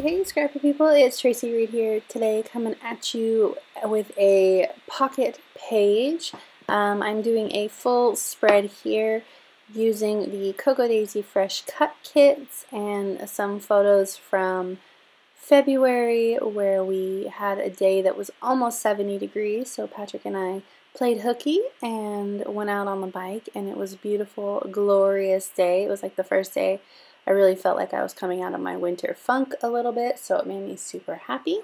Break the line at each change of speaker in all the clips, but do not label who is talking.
Hey Scrappy people, it's Tracy Reed here today coming at you with a pocket page. I'm doing a full spread here using the Cocoa Daisy Fresh Cut Kits and some photos from February where we had a day that was almost 70 degrees, so Patrick and I played hooky and went out on the bike, and it was a beautiful, glorious day. It was like the first day I really felt like I was coming out of my winter funk a little bit, so it made me super happy.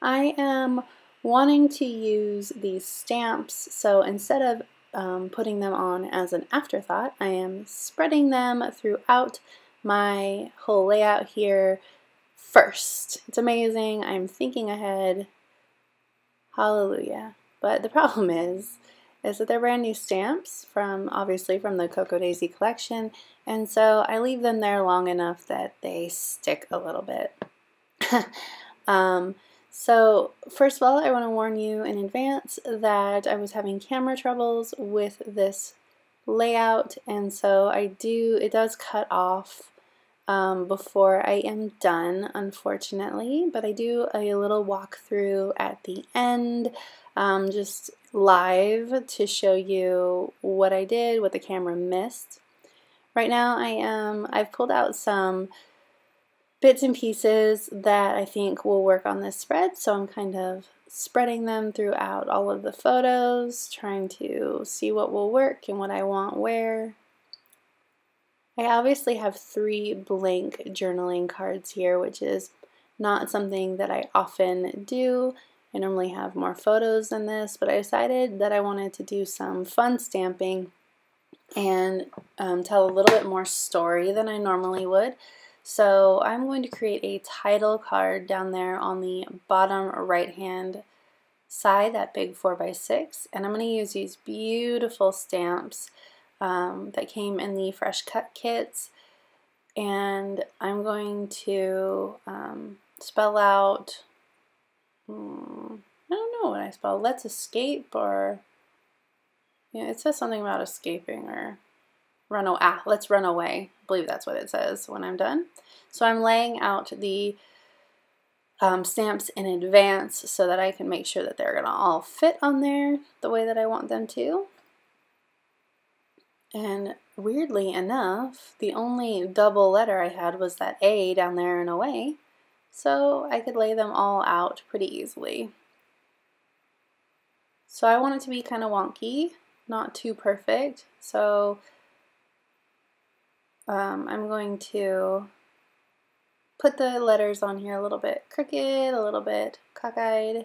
I am wanting to use these stamps, so instead of putting them on as an afterthought, I am spreading them throughout my whole layout here first. It's amazing. I'm thinking ahead. Hallelujah. But the problem is that they're brand new stamps obviously from the Cocoa Daisy collection, and so I leave them there long enough that they stick a little bit. So first of all, I want to warn you in advance that I was having camera troubles with this layout, and so it does cut off before I am done, unfortunately, but I do a little walkthrough at the end, just live to show you what I did, what the camera missed. Right now I've pulled out some bits and pieces that I think will work on this spread, so I'm kind of spreading them throughout all of the photos, trying to see what will work and what I want where. I obviously have 3 blank journaling cards here, which is not something that I often do. I normally have more photos than this, but I decided that I wanted to do some fun stamping and tell a little bit more story than I normally would. So I'm going to create a title card down there on the bottom right hand side, that big 4x6, and I'm going to use these beautiful stamps that came in the Fresh Cut kits, and I'm going to spell out, I don't know what I spell, let's escape, or yeah, it says something about escaping or let's run away. I believe that's what it says when I'm done. So I'm laying out the stamps in advance so that I can make sure that they're going to all fit on there the way that I want them to. And weirdly enough, the only double letter I had was that A down there and away, so I could lay them all out pretty easily. So I want it to be kind of wonky, not too perfect, so I'm going to put the letters on here a little bit crooked, a little bit cockeyed.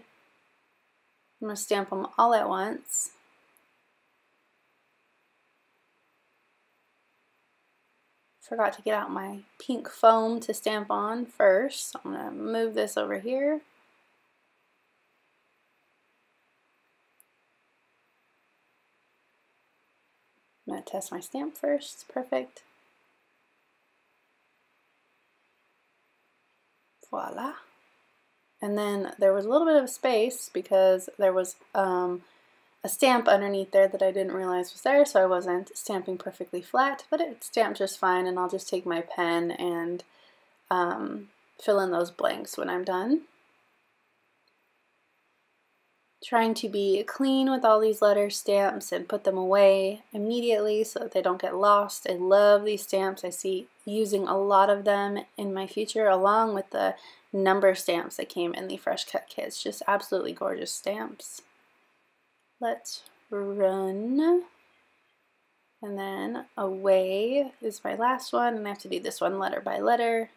I'm going to stamp them all at once. Forgot to get out my pink foam to stamp on first, so I'm going to move this over here. I'm going to test my stamp first. Perfect. Voila. And then there was a little bit of space because there was a stamp underneath there that I didn't realize was there, so I wasn't stamping perfectly flat, but it stamped just fine, and I'll just take my pen and fill in those blanks when I'm done. Trying to be clean with all these letter stamps and put them away immediately so that they don't get lost. I love these stamps. I see using a lot of them in my future, along with the number stamps that came in the Fresh Cut kits. Just absolutely gorgeous stamps. Let's run, and then away is my last one, and I have to do this one letter by letter.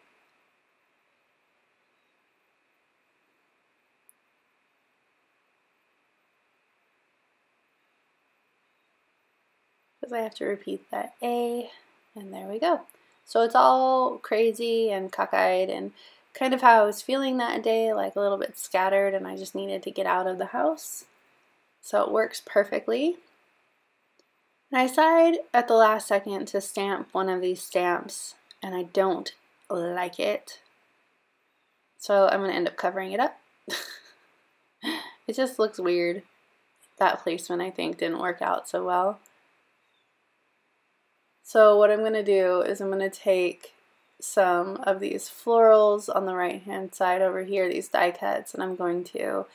Because I have to repeat that A, and there we go. So it's all crazy and cockeyed and kind of how I was feeling that day, like a little bit scattered, and I just needed to get out of the house. So it works perfectly. And I decided at the last second to stamp one of these stamps, and I don't like it. So I'm going to end up covering it up. It just looks weird. That placement, I think, didn't work out so well. So what I'm going to do is I'm going to take some of these florals on the right hand side over here, these die cuts, and I'm going to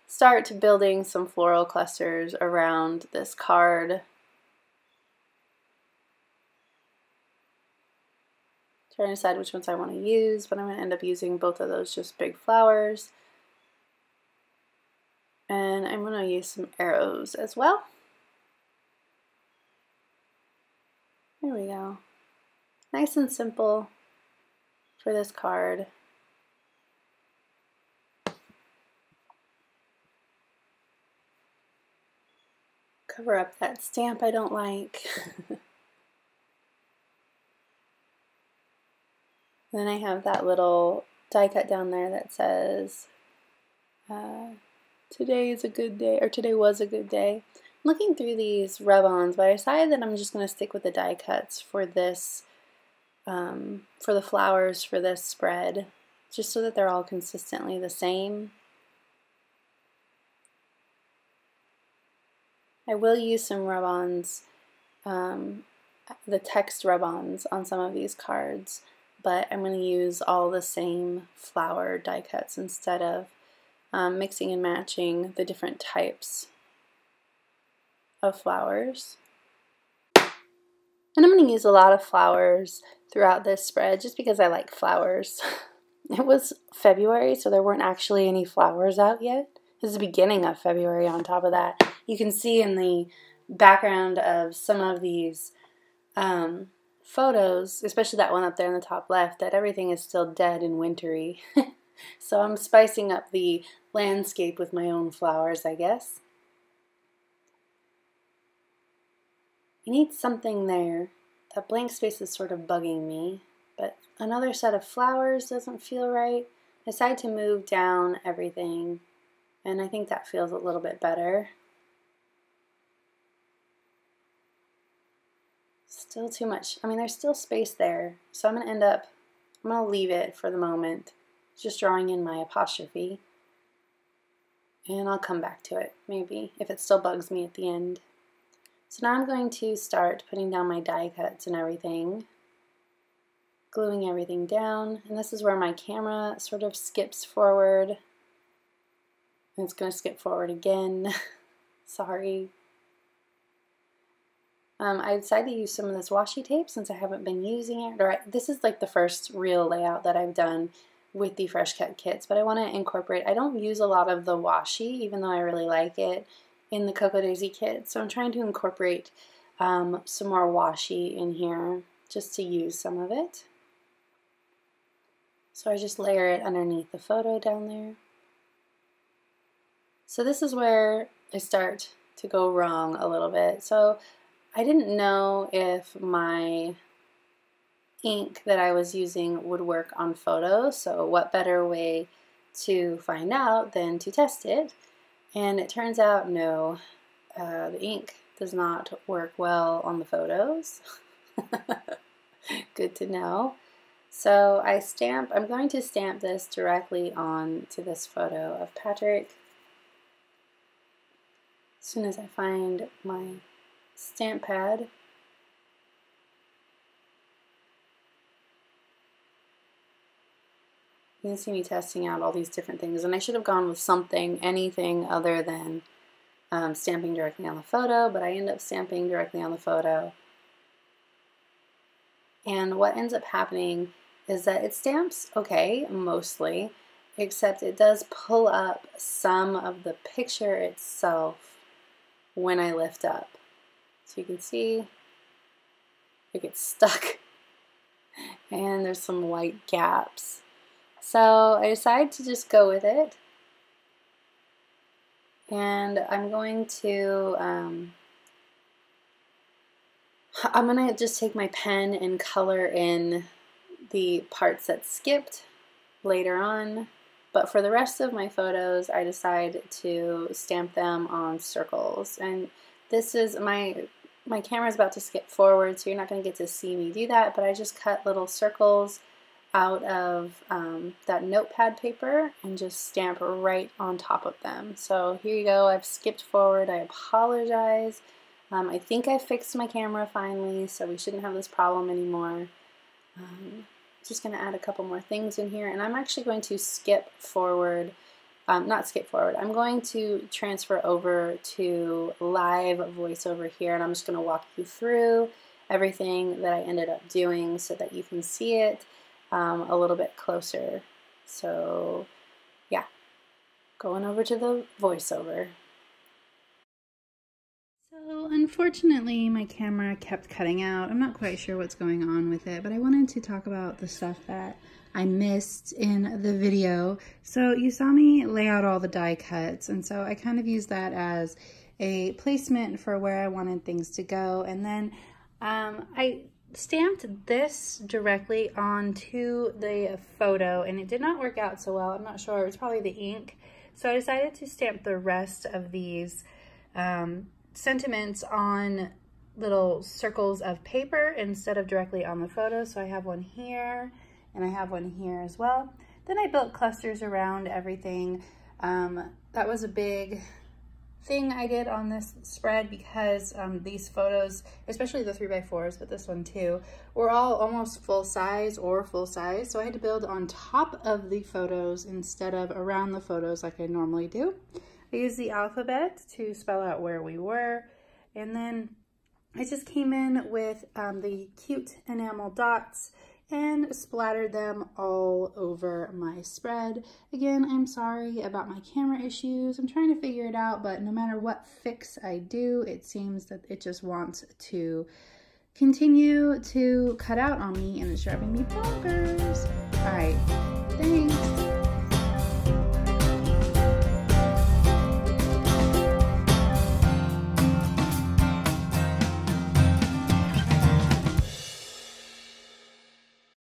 start building some floral clusters around this card. Trying to decide which ones I want to use, but I'm going to end up using both of those just big flowers. And I'm going to use some arrows as well. There we go. Nice and simple for this card. Cover up that stamp I don't like. Then I have that little die cut down there that says, today is a good day, or today was a good day. I'm looking through these rub-ons, but I decided that I'm just going to stick with the die cuts for this, for the flowers for this spread, just so that they're all consistently the same. I will use some rub-ons, the text rub-ons on some of these cards, but I'm going to use all the same flower die cuts instead of mixing and matching the different types of flowers. And I'm going to use a lot of flowers throughout this spread just because I like flowers. It was February, so there weren't actually any flowers out yet. This is the beginning of February on top of that. You can see in the background of some of these photos, especially that one up there in the top left, that everything is still dead and wintry. So I'm spicing up the landscape with my own flowers, I guess. I need something there. That blank space is sort of bugging me, but another set of flowers doesn't feel right. I decided to move down everything, and I think that feels a little bit better. Still too much. I mean, there's still space there, so I'm going to leave it for the moment, just drawing in my apostrophe, and I'll come back to it, maybe, if it still bugs me at the end. So now I'm going to start putting down my die cuts and everything, gluing everything down, and this is where my camera sort of skips forward, and it's going to skip forward again. Sorry. I decided to use some of this washi tape since I haven't been using it. This is like the first real layout that I've done with the Fresh Cut kits, but I want to incorporate, I don't use a lot of the washi, even though I really like it, in the Cocoa Daisy kit. So I'm trying to incorporate some more washi in here just to use some of it. So I just layer it underneath the photo down there. So this is where I start to go wrong a little bit. So I didn't know if my ink that I was using would work on photos, so what better way to find out than to test it? And it turns out no, the ink does not work well on the photos. Good to know. So I'm going to stamp this directly on to this photo of Patrick. As soon as I find my stamp pad. You can see me testing out all these different things, and I should have gone with anything other than stamping directly on the photo, but I end up stamping directly on the photo. And what ends up happening is that it stamps okay, mostly, except it does pull up some of the picture itself when I lift up. So you can see it gets stuck and there's some white gaps. So I decided to just go with it, and I'm going to just take my pen and color in the parts that skipped later on, but for the rest of my photos I decide to stamp them on circles. And this is my camera is about to skip forward, so you're not going to get to see me do that, but I just cut little circles out of that notepad paper and just stamp right on top of them. So here you go, I've skipped forward, I apologize. I think I fixed my camera finally, so we shouldn't have this problem anymore. just going to add a couple more things in here, and I'm actually going to skip forward, not skip forward, I'm going to transfer over to live voiceover here, and I'm just going to walk you through everything that I ended up doing so that you can see it a little bit closer. So yeah, going over to the voiceover. So unfortunately my camera kept cutting out. I'm not quite sure what's going on with it, but I wanted to talk about the stuff that I missed in the video. So you saw me lay out all the die cuts, and so I kind of used that as a placement for where I wanted things to go. And then I stamped this directly onto the photo, and it did not work out so well. I'm not sure, it was probably the ink. So I decided to stamp the rest of these sentiments on little circles of paper instead of directly on the photo. So I have one here and I have one here as well. Then I built clusters around everything. That was a big thing I did on this spread because these photos, especially the 3x4s, but this one too, were all almost full size or full size. So I had to build on top of the photos instead of around the photos like I normally do. I used the alphabet to spell out where we were, and then I just came in with the cute enamel dots and splattered them all over my spread. Again, I'm sorry about my camera issues. I'm trying to figure it out, but no matter what fix I do, it seems that it just wants to continue to cut out on me, and it's driving me bonkers. All right, thanks.